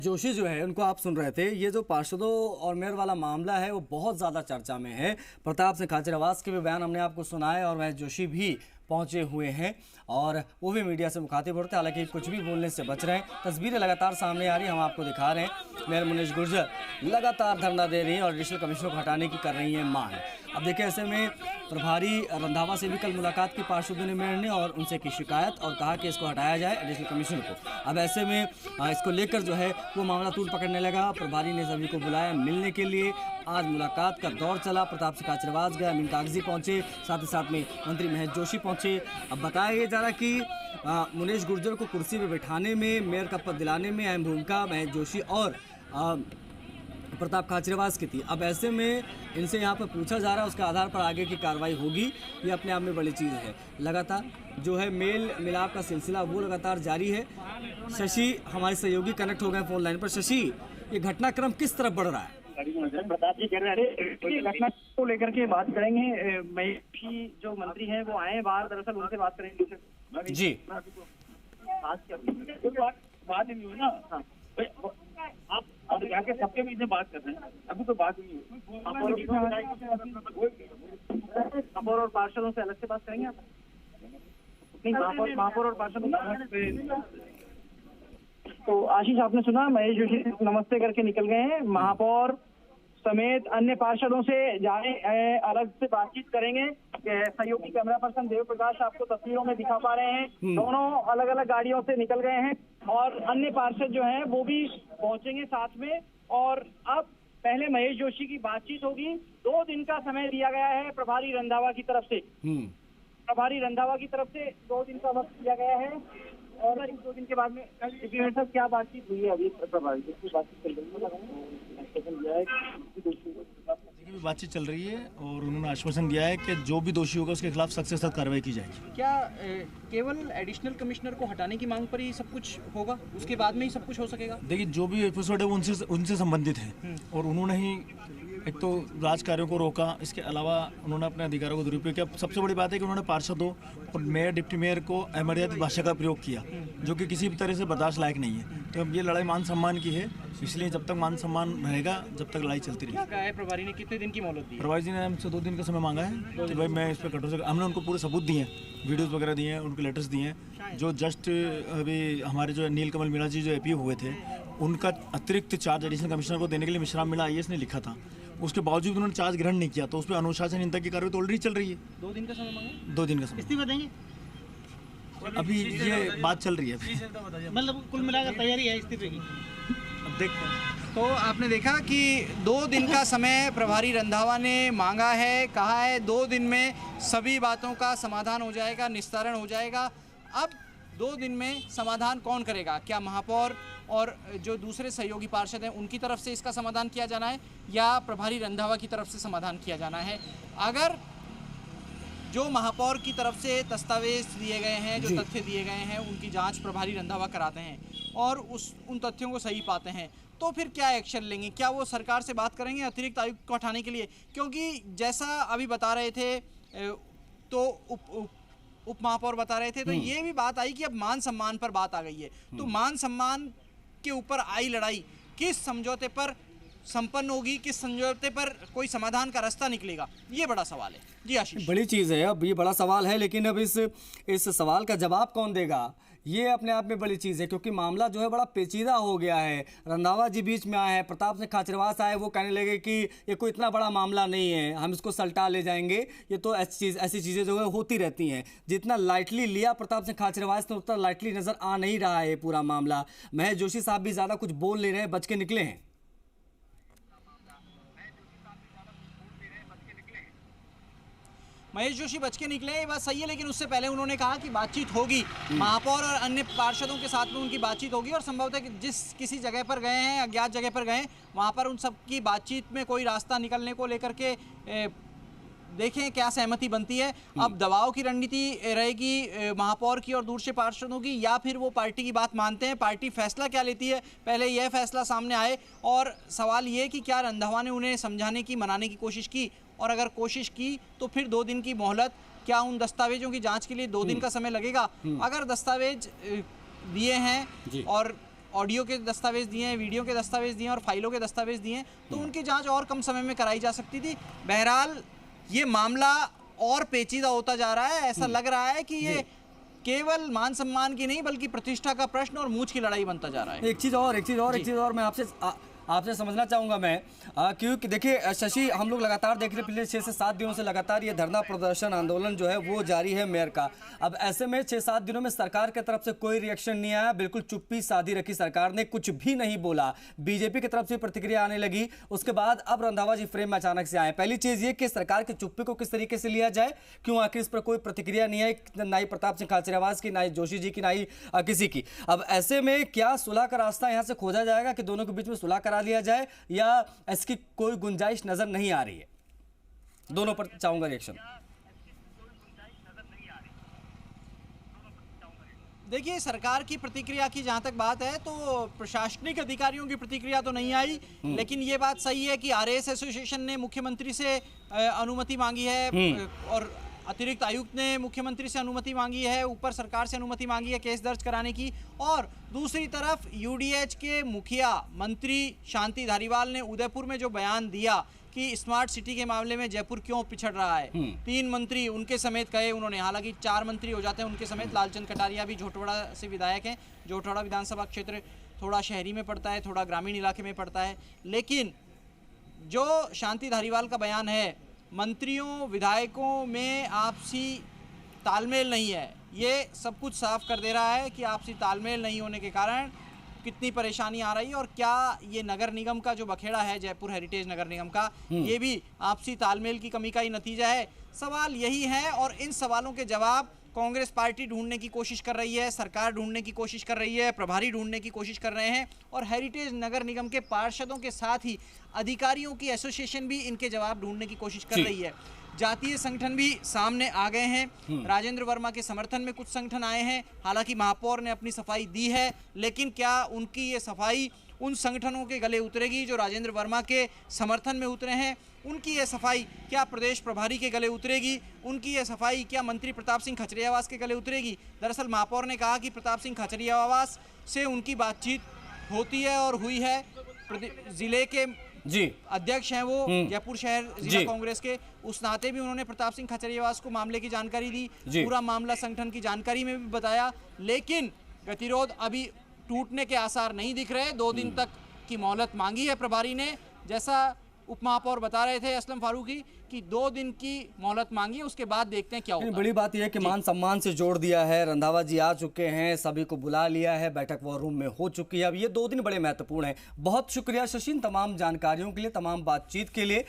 जोशी जो है उनको आप सुन रहे थे। ये जो पार्षदों और मेयर वाला मामला है वो बहुत ज़्यादा चर्चा में है। प्रताप सिंह खाचरियावास के भी बयान हमने आपको सुनाए और महेश जोशी भी पहुंचे हुए हैं और वो भी मीडिया से मुखातिब होते हैं, हालांकि कुछ भी बोलने से बच रहे हैं। तस्वीरें लगातार सामने आ रही हैं, हम आपको दिखा रहे हैं। मेयर मुनीश गुर्जर लगातार धरना दे रही हैं और एडिशनल कमिश्नर को हटाने की कर रही हैं मांग। अब देखिए, ऐसे में प्रभारी रंधावा से भी कल मुलाकात की पार्षदों ने मेयर ने और उनसे की शिकायत और कहा कि इसको हटाया जाए एडिशनल कमिश्नर को। अब ऐसे में इसको लेकर जो है वो मामला तूल पकड़ने लगा। प्रभारी ने सभी को बुलाया मिलने के लिए। आज मुलाकात का दौर चला। प्रताप सिंह खाचरियावास गए, अमीन कागजी पहुंचे, साथ ही साथ में मंत्री महेश जोशी पहुंचे। अब बताया जा रहा कि मुनीश गुर्जर को कुर्सी पर बैठाने में, मेयर का पद दिलाने में अहम भूमिका महेश जोशी और प्रताप खाचरियावास की थी। अब ऐसे में इनसे यहाँ पर पूछा जा रहा है, उसके आधार पर आगे की कार्रवाई होगी। ये अपने आप में बड़ी चीज़ है। लगातार जो है मेल मिलाप का सिलसिला वो लगातार जारी है। शशि हमारे सहयोगी कनेक्ट हो गए फोन लाइन पर। शशि, ये घटनाक्रम किस तरफ बढ़ रहा है? प्रताप जी कह रहे हैं घटना को लेकर के बात करेंगे। महेश जो मंत्री हैं वो आए बाहर, दरअसल उनसे बात करेंगे जी। बात ही नहीं हुई ना। हाँ, आप अब जाके सबके बीच में बात कर रहे हैं, अभी तो बात नहीं हुई। महापौर और पार्षदों से अलग से बात करेंगे आप? नहीं, महापौर और पार्षदों। तो आशीष, आपने सुना महेश जोशी नमस्ते करके निकल गए हैं। महापौर समेत अन्य पार्षदों से जाए अलग से बातचीत करेंगे। सहयोगी कैमरा पर्सन देव प्रकाश आपको तस्वीरों में दिखा पा रहे हैं। दोनों अलग अलग गाड़ियों से निकल गए हैं और अन्य पार्षद जो हैं वो भी पहुंचेंगे साथ में। और अब पहले महेश जोशी की बातचीत होगी। 2 दिन का समय दिया गया है प्रभारी रंधावा की तरफ से। प्रभारी रंधावा की तरफ से 2 दिन का वक्त दिया गया है और 2 दिन के बाद में सर क्या बातचीत हुई है? अभी प्रभारी की बातचीत चल रही है, बातचीत चल रही है और उन्होंने आश्वासन दिया है कि जो भी दोषी होगा उसके खिलाफ सख्त से सख्त कार्रवाई की जाएगी। क्या केवल एडिशनल कमिश्नर को हटाने की मांग पर ही सब कुछ होगा, उसके बाद में ही सब कुछ हो सकेगा? देखिए, जो भी एपिसोड है वो उनसे संबंधित है और उन्होंने ही एक तो राज कार्यों को रोका, इसके अलावा उन्होंने अपने अधिकारों को दुरुपयोग किया। सबसे बड़ी बात है कि उन्होंने पार्षदों और मेयर डिप्टी मेयर को अमर्यादित भाषा का प्रयोग किया, जो कि किसी भी तरह से बर्दाश्त लायक नहीं है। तो अब ये लड़ाई मान सम्मान की है, इसलिए जब तक मान सम्मान रहेगा जब तक लड़ाई चलती रहेगी। क्या कहा है प्रभारी ने, कितने दिन की मोहलत दी? प्रभारी जी ने हमसे 2 दिन का समय मांगा है कि भाई मैं इस पर कठोर से, हमने उनको पूरे सबूत दिए हैं, वीडियोस वगैरह दिए हैं, उनके लेटर्स दिए हैं। जो जस्ट अभी हमारे जो नीलकमल मीणा जी जो एपीओ हुए थे, उनका अतिरिक्त चार्ज एडिशनल कमिश्नर को देने के लिए मिश्राम मीणा आईएएस ने लिखा था, उसके बावजूद उन्होंने चार्ज ग्रहण नहीं किया, तो उस पर अनुशासनहीनता की कार्रवाई तो ऑलरेडी चल रही है। 2 दिन का समय मांगा? 2 दिन का समय। इस्तीफा देंगे? अभी ये बात चल रही है, मतलब कुल मिलाकर तैयारी है इस्तीफे की? अब देखते हैं। तो आपने देखा कि 2 दिन का समय प्रभारी रंधावा ने मांगा है, कहा है 2 दिन में सभी बातों का समाधान हो जाएगा, निस्तारण हो जाएगा। अब 2 दिन में समाधान कौन करेगा? क्या महापौर और जो दूसरे सहयोगी पार्षद हैं उनकी तरफ से इसका समाधान किया जाना है या प्रभारी रंधावा की तरफ से समाधान किया जाना है? अगर जो महापौर की तरफ से दस्तावेज दिए गए हैं, जो तथ्य दिए गए हैं, उनकी जांच प्रभारी रंधावा कराते हैं और उन तथ्यों को सही पाते हैं, तो फिर क्या एक्शन लेंगे? क्या वो सरकार से बात करेंगे अतिरिक्त आयुक्त को हटाने के लिए? क्योंकि जैसा अभी बता रहे थे तो उप महापौर बता रहे थे, तो ये भी बात आई कि अब मान सम्मान पर बात आ गई है। तो मान सम्मान के ऊपर आई लड़ाई किस समझौते पर संपन्न होगी, किस समझौते पर कोई समाधान का रास्ता निकलेगा, ये बड़ा सवाल है। जी आशीष, बड़ी चीज़ है। अब ये बड़ा सवाल है, लेकिन अब इस सवाल का जवाब कौन देगा, ये अपने आप में बड़ी चीज़ है, क्योंकि मामला जो है बड़ा पेचीदा हो गया है। रंधावा जी बीच में आए हैं, प्रताप सिंह खाचरियावास आए, वो कहने लगे कि ये कोई इतना बड़ा मामला नहीं है, हम इसको सल्टा ले जाएंगे। ये तो ऐसी चीज़ें जो है होती रहती हैं। जितना लाइटली लिया प्रताप सिंह खाचरियावास ने, उतना लाइटली नज़र आ नहीं रहा है पूरा मामला। महेश जोशी साहब भी ज़्यादा कुछ बोल नहीं रहे, बच के निकले हैं। महेश जोशी बच के निकले, ये बात सही है, लेकिन उससे पहले उन्होंने कहा कि बातचीत होगी, महापौर और अन्य पार्षदों के साथ में उनकी बातचीत होगी और संभवतः कि जिस किसी जगह पर गए हैं, अज्ञात जगह पर गए, वहाँ पर उन सब की बातचीत में कोई रास्ता निकलने को लेकर के देखें क्या सहमति बनती है। अब दबाव की रणनीति रहेगी महापौर की और दूसरे पार्षदों की, या फिर वो पार्टी की बात मानते हैं, पार्टी फैसला क्या लेती है, पहले यह फैसला सामने आए। और सवाल ये कि क्या रंधावा ने उन्हें समझाने की, मनाने की कोशिश की, और अगर कोशिश की तो फिर 2 दिन की मोहलत, क्या उन दस्तावेजों की जांच के लिए 2 दिन का समय लगेगा? अगर दस्तावेज दिए हैं और ऑडियो के दस्तावेज दिए हैं, वीडियो के दस्तावेज दिए हैं और फाइलों के दस्तावेज दिए हैं, तो उनकी जांच और कम समय में कराई जा सकती थी। बहरहाल ये मामला और पेचीदा होता जा रहा है। ऐसा लग रहा है कि ये केवल मान सम्मान की नहीं बल्कि प्रतिष्ठा का प्रश्न और मूंछ की लड़ाई बनता जा रहा है। एक चीज़ और मैं आपसे समझना चाहूँगा मैं, क्योंकि देखिए शशि, हम लोग लगातार देख रहे पिछले 6 से 7 दिनों से लगातार ये धरना प्रदर्शन आंदोलन जो है वो जारी है मेयर का। अब ऐसे में 6-7 दिनों में सरकार की तरफ से कोई रिएक्शन नहीं आया, बिल्कुल चुप्पी साधी रखी, सरकार ने कुछ भी नहीं बोला। बीजेपी की तरफ से प्रतिक्रिया आने लगी, उसके बाद अब रंधावा जी फ्रेम में अचानक से आए। पहली चीज़ ये कि सरकार की चुप्पी को किस तरीके से लिया जाए, क्यों आखिर इस पर कोई प्रतिक्रिया नहीं आई, ना ही प्रताप सिंह खाचरियावास की, ना ही जोशी जी की, ना ही किसी की। अब ऐसे में क्या सुलह का रास्ता यहाँ से खोजा जाएगा कि दोनों के बीच में सुलह करा लिया जाए, या इसकी कोई गुंजाइश नजर नहीं आ रही है? दोनों पर चाहूंगा रिएक्शन। देखिए, सरकार की प्रतिक्रिया की जहां तक बात है तो प्रशासनिक अधिकारियों की प्रतिक्रिया तो नहीं आई, लेकिन ये बात सही है कि आरएएस एसोसिएशन ने मुख्यमंत्री से अनुमति मांगी है और अतिरिक्त आयुक्त ने मुख्यमंत्री से अनुमति मांगी है, ऊपर सरकार से अनुमति मांगी है केस दर्ज कराने की। और दूसरी तरफ यूडीएच के मुखिया मंत्री शांति धारीवाल ने उदयपुर में जो बयान दिया कि स्मार्ट सिटी के मामले में जयपुर क्यों पिछड़ रहा है, 3 मंत्री उनके समेत कहे उन्होंने, हालांकि 4 मंत्री हो जाते हैं उनके समेत। लालचंद कटारिया भी जोटवाड़ा से विधायक हैं। जोटवाड़ा विधानसभा क्षेत्र थोड़ा शहरी में पड़ता है, थोड़ा ग्रामीण इलाके में पड़ता है, लेकिन जो शांति धारीवाल का बयान है, मंत्रियों विधायकों में आपसी तालमेल नहीं है, ये सब कुछ साफ कर दे रहा है कि आपसी तालमेल नहीं होने के कारण कितनी परेशानी आ रही है और क्या ये नगर निगम का जो बखेड़ा है, जयपुर हेरिटेज नगर निगम का, ये भी आपसी तालमेल की कमी का ही नतीजा है। सवाल यही है और इन सवालों के जवाब कांग्रेस पार्टी ढूंढने की कोशिश कर रही है, सरकार ढूंढने की कोशिश कर रही है, प्रभारी ढूंढने की कोशिश कर रहे हैं और हेरिटेज नगर निगम के पार्षदों के साथ ही अधिकारियों की एसोसिएशन भी इनके जवाब ढूंढने की कोशिश कर रही है। जातीय संगठन भी सामने आ गए हैं। राजेंद्र वर्मा के समर्थन में कुछ संगठन आए हैं। हालांकि महापौर ने अपनी सफाई दी है, लेकिन क्या उनकी ये सफाई उन संगठनों के गले उतरेगी जो राजेंद्र वर्मा के समर्थन में उतरे हैं? उनकी ये सफाई क्या प्रदेश प्रभारी के गले उतरेगी? उनकी ये सफाई क्या मंत्री प्रताप सिंह खाचरियावास के गले उतरेगी? दरअसल महापौर ने कहा कि प्रताप सिंह खाचरियावास से उनकी बातचीत होती है और हुई है। जिले के अध्यक्ष हैं वो, जयपुर शहर जिला कांग्रेस के, उस नाते भी उन्होंने प्रताप सिंह खाचरियावास को मामले की जानकारी दी, पूरा मामला संगठन की जानकारी में भी बताया, लेकिन गतिरोध अभी टूटने के आसार नहीं दिख रहे। 2 दिन तक की मोहलत मांगी है प्रभारी ने, जैसा उप महापौर बता रहे थे असलम फारूकी कि 2 दिन की मोहलत मांगी है, उसके बाद देखते हैं क्या होता है। बड़ी बात यह है कि मान सम्मान से जोड़ दिया है, रंधावा जी आ चुके हैं, सभी को बुला लिया है, बैठक वॉर रूम में हो चुकी है। अब ये 2 दिन बड़े महत्वपूर्ण हैं। बहुत शुक्रिया शशीन तमाम जानकारियों के लिए, तमाम बातचीत के लिए।